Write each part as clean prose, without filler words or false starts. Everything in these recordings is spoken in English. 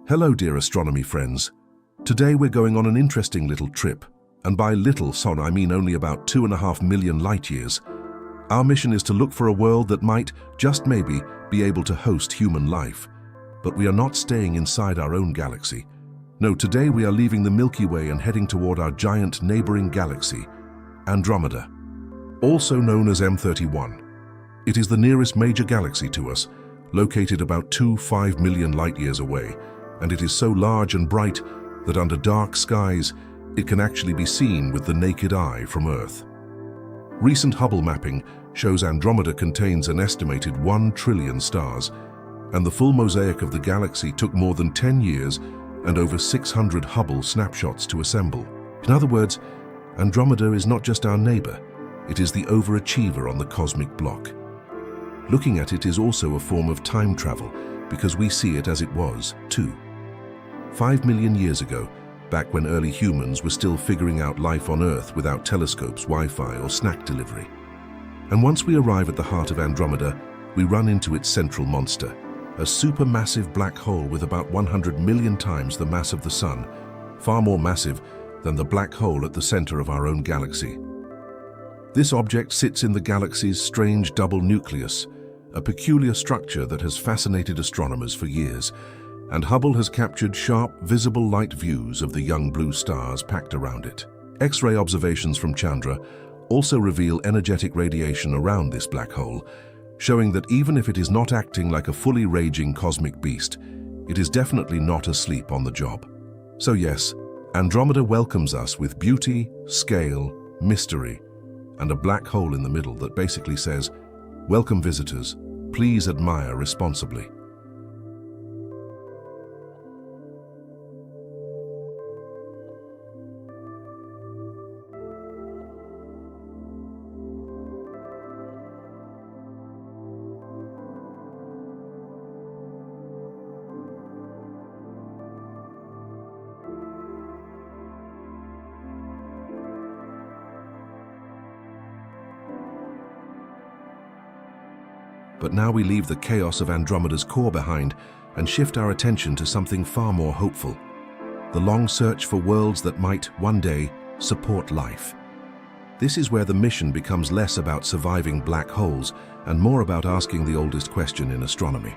Hello, dear astronomy friends. Today we're going on an interesting little trip, and by little, son, I mean only about 2.5 million light years. Our mission is to look for a world that might, just maybe, be able to host human life. But we are not staying inside our own galaxy. No, today we are leaving the Milky Way and heading toward our giant neighboring galaxy, Andromeda, also known as M31. It is the nearest major galaxy to us, located about 5 million light years away, and it is so large and bright that under dark skies, it can actually be seen with the naked eye from Earth. Recent Hubble mapping shows Andromeda contains an estimated 1 trillion stars, and the full mosaic of the galaxy took more than 10 years and over 600 Hubble snapshots to assemble. In other words, Andromeda is not just our neighbor, it is the overachiever on the cosmic block. Looking at it is also a form of time travel, because we see it as it was, too. 5 million years ago, back when early humans were still figuring out life on Earth without telescopes, Wi-Fi, or snack delivery. And once we arrive at the heart of Andromeda, we run into its central monster, a supermassive black hole with about 100 million times the mass of the Sun, far more massive than the black hole at the center of our own galaxy. This object sits in the galaxy's strange double nucleus, a peculiar structure that has fascinated astronomers for years, and Hubble has captured sharp, visible light views of the young blue stars packed around it. X-ray observations from Chandra also reveal energetic radiation around this black hole, showing that even if it is not acting like a fully raging cosmic beast, it is definitely not asleep on the job. So yes, Andromeda welcomes us with beauty, scale, mystery, and a black hole in the middle that basically says, "Welcome visitors, please admire responsibly." But now we leave the chaos of Andromeda's core behind and shift our attention to something far more hopeful: the long search for worlds that might, one day, support life. This is where the mission becomes less about surviving black holes and more about asking the oldest question in astronomy.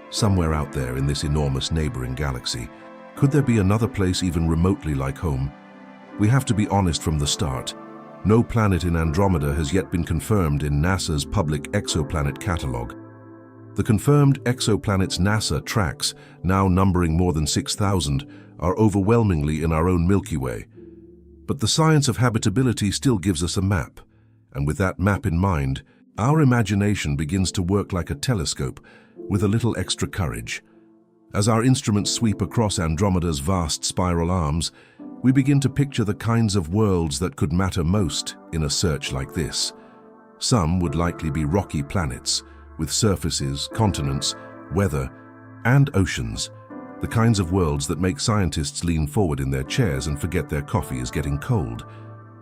Somewhere out there in this enormous neighboring galaxy, could there be another place even remotely like home? We have to be honest from the start. No planet in Andromeda has yet been confirmed in NASA's public exoplanet catalog. The confirmed exoplanets NASA tracks, now numbering more than 6,000, are overwhelmingly in our own Milky Way. But the science of habitability still gives us a map, and with that map in mind, our imagination begins to work like a telescope with a little extra courage. As our instruments sweep across Andromeda's vast spiral arms, we begin to picture the kinds of worlds that could matter most in a search like this. Some would likely be rocky planets, with surfaces, continents, weather, and oceans, the kinds of worlds that make scientists lean forward in their chairs and forget their coffee is getting cold.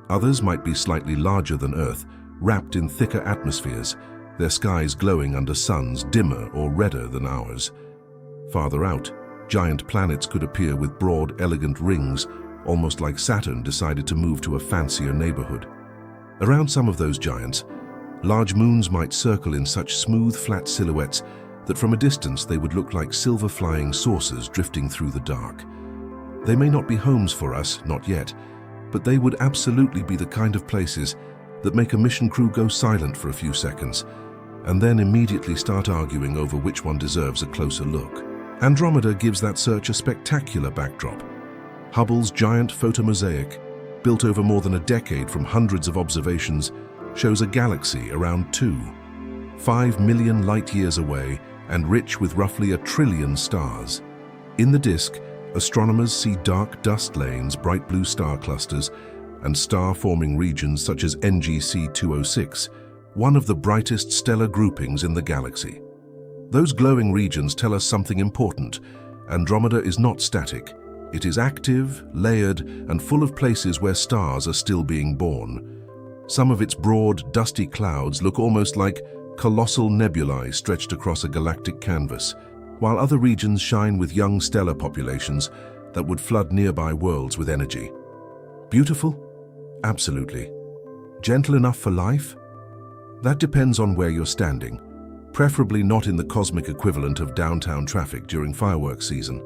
Others might be slightly larger than Earth, wrapped in thicker atmospheres, their skies glowing under suns dimmer or redder than ours. Farther out, giant planets could appear with broad, elegant rings, almost like Saturn decided to move to a fancier neighborhood. Around some of those giants, large moons might circle in such smooth, flat silhouettes that from a distance they would look like silver flying saucers drifting through the dark. They may not be homes for us, not yet, but they would absolutely be the kind of places that make a mission crew go silent for a few seconds, and then immediately start arguing over which one deserves a closer look. Andromeda gives that search a spectacular backdrop. Hubble's giant photomosaic, built over more than a decade from hundreds of observations, shows a galaxy around 5 million light-years away and rich with roughly 1 trillion stars. In the disk, astronomers see dark dust lanes, bright blue star clusters, and star-forming regions such as NGC 206, one of the brightest stellar groupings in the galaxy. Those glowing regions tell us something important. Andromeda is not static. It is active, layered, and full of places where stars are still being born. Some of its broad, dusty clouds look almost like colossal nebulae stretched across a galactic canvas, while other regions shine with young stellar populations that would flood nearby worlds with energy. Beautiful? Absolutely. Gentle enough for life? That depends on where you're standing, preferably not in the cosmic equivalent of downtown traffic during fireworks season.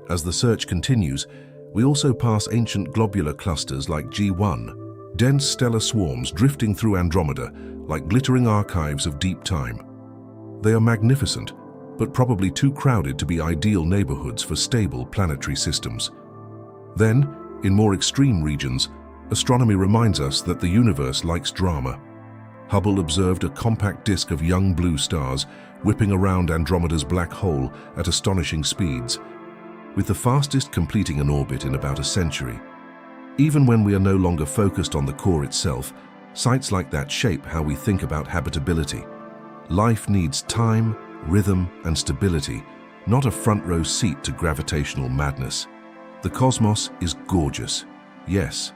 As the search continues, we also pass ancient globular clusters like G1, dense stellar swarms drifting through Andromeda like glittering archives of deep time. They are magnificent, but probably too crowded to be ideal neighborhoods for stable planetary systems. Then, in more extreme regions, astronomy reminds us that the universe likes drama. Hubble observed a compact disk of young blue stars whipping around Andromeda's black hole at astonishing speeds, with the fastest completing an orbit in about a century. Even when we are no longer focused on the core itself, sights like that shape how we think about habitability. Life needs time, rhythm, and stability, not a front-row seat to gravitational madness. The cosmos is gorgeous, yes,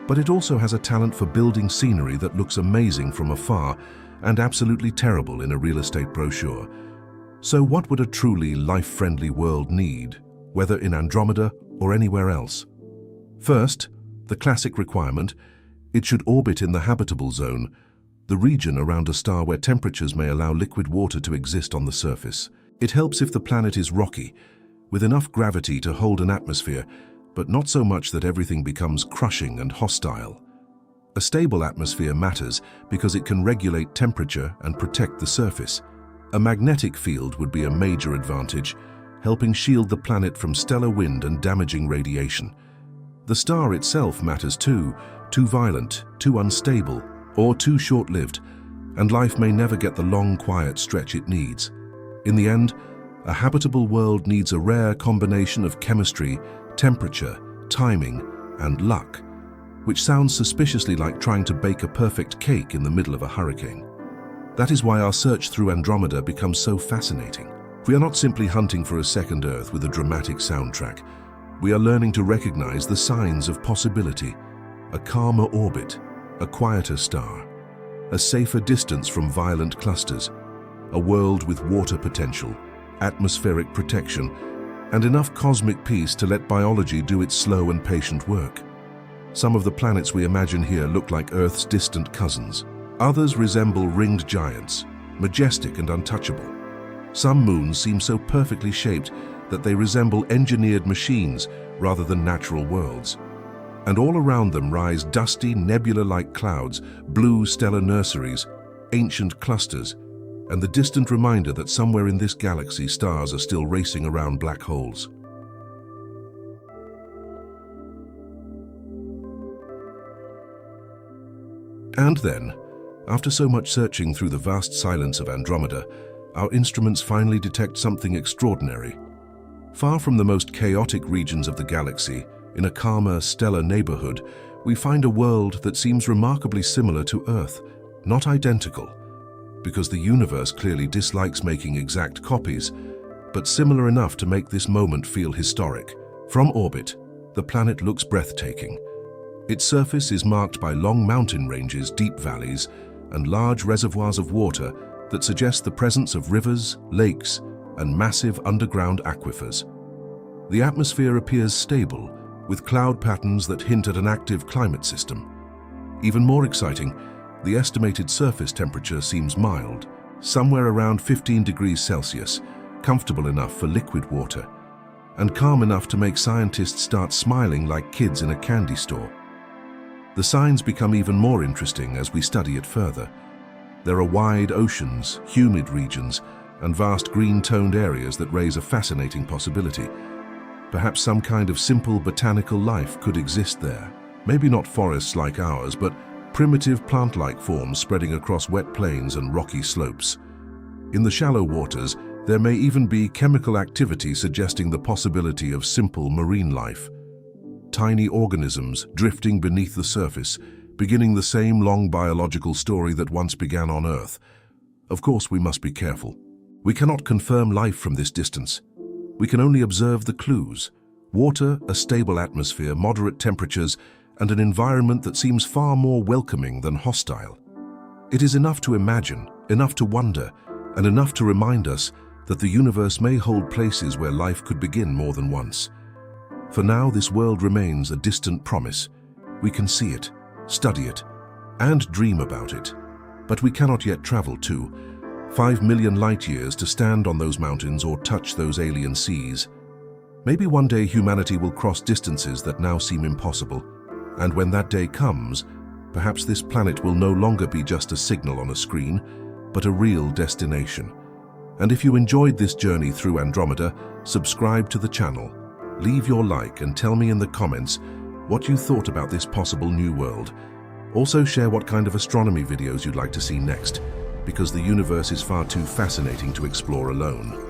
but it also has a talent for building scenery that looks amazing from afar and absolutely terrible in a real estate brochure. So what would a truly life-friendly world need, whether in Andromeda or anywhere else? First, the classic requirement: it should orbit in the habitable zone, the region around a star where temperatures may allow liquid water to exist on the surface. It helps if the planet is rocky, with enough gravity to hold an atmosphere, but not so much that everything becomes crushing and hostile. A stable atmosphere matters because it can regulate temperature and protect the surface. A magnetic field would be a major advantage, helping shield the planet from stellar wind and damaging radiation. The star itself matters too violent, too unstable, or too short-lived, and life may never get the long, quiet stretch it needs. In the end, a habitable world needs a rare combination of chemistry, temperature, timing, and luck, which sounds suspiciously like trying to bake a perfect cake in the middle of a hurricane. That is why our search through Andromeda becomes so fascinating. We are not simply hunting for a second Earth with a dramatic soundtrack. We are learning to recognize the signs of possibility: a calmer orbit, a quieter star, a safer distance from violent clusters, a world with water potential, atmospheric protection, and enough cosmic peace to let biology do its slow and patient work. Some of the planets we imagine here look like Earth's distant cousins. Others resemble ringed giants, majestic and untouchable. Some moons seem so perfectly shaped that they resemble engineered machines rather than natural worlds. And all around them rise dusty, nebula-like clouds, blue stellar nurseries, ancient clusters, and the distant reminder that somewhere in this galaxy stars are still racing around black holes. And then, after so much searching through the vast silence of Andromeda, our instruments finally detect something extraordinary. Far from the most chaotic regions of the galaxy, in a calmer, stellar neighborhood, we find a world that seems remarkably similar to Earth, not identical, because the universe clearly dislikes making exact copies, but similar enough to make this moment feel historic. From orbit, the planet looks breathtaking. Its surface is marked by long mountain ranges, deep valleys, and large reservoirs of water that suggest the presence of rivers, lakes, and massive underground aquifers. The atmosphere appears stable, with cloud patterns that hint at an active climate system. Even more exciting, the estimated surface temperature seems mild, somewhere around 15 degrees Celsius, comfortable enough for liquid water, and calm enough to make scientists start smiling like kids in a candy store. The signs become even more interesting as we study it further. There are wide oceans, humid regions, and vast green-toned areas that raise a fascinating possibility. Perhaps some kind of simple botanical life could exist there. Maybe not forests like ours, but primitive plant-like forms spreading across wet plains and rocky slopes. In the shallow waters, there may even be chemical activity suggesting the possibility of simple marine life. Tiny organisms drifting beneath the surface, beginning the same long biological story that once began on Earth. Of course, we must be careful. We cannot confirm life from this distance. We can only observe the clues: water, a stable atmosphere, moderate temperatures, and an environment that seems far more welcoming than hostile. It is enough to imagine, enough to wonder, and enough to remind us that the universe may hold places where life could begin more than once. For now, this world remains a distant promise. We can see it, study it, and dream about it. But we cannot yet travel to 5 million light years to stand on those mountains or touch those alien seas. Maybe one day humanity will cross distances that now seem impossible. And when that day comes, perhaps this planet will no longer be just a signal on a screen, but a real destination. And if you enjoyed this journey through Andromeda, subscribe to the channel. Leave your like and tell me in the comments what you thought about this possible new world. Also share what kind of astronomy videos you'd like to see next, because the universe is far too fascinating to explore alone.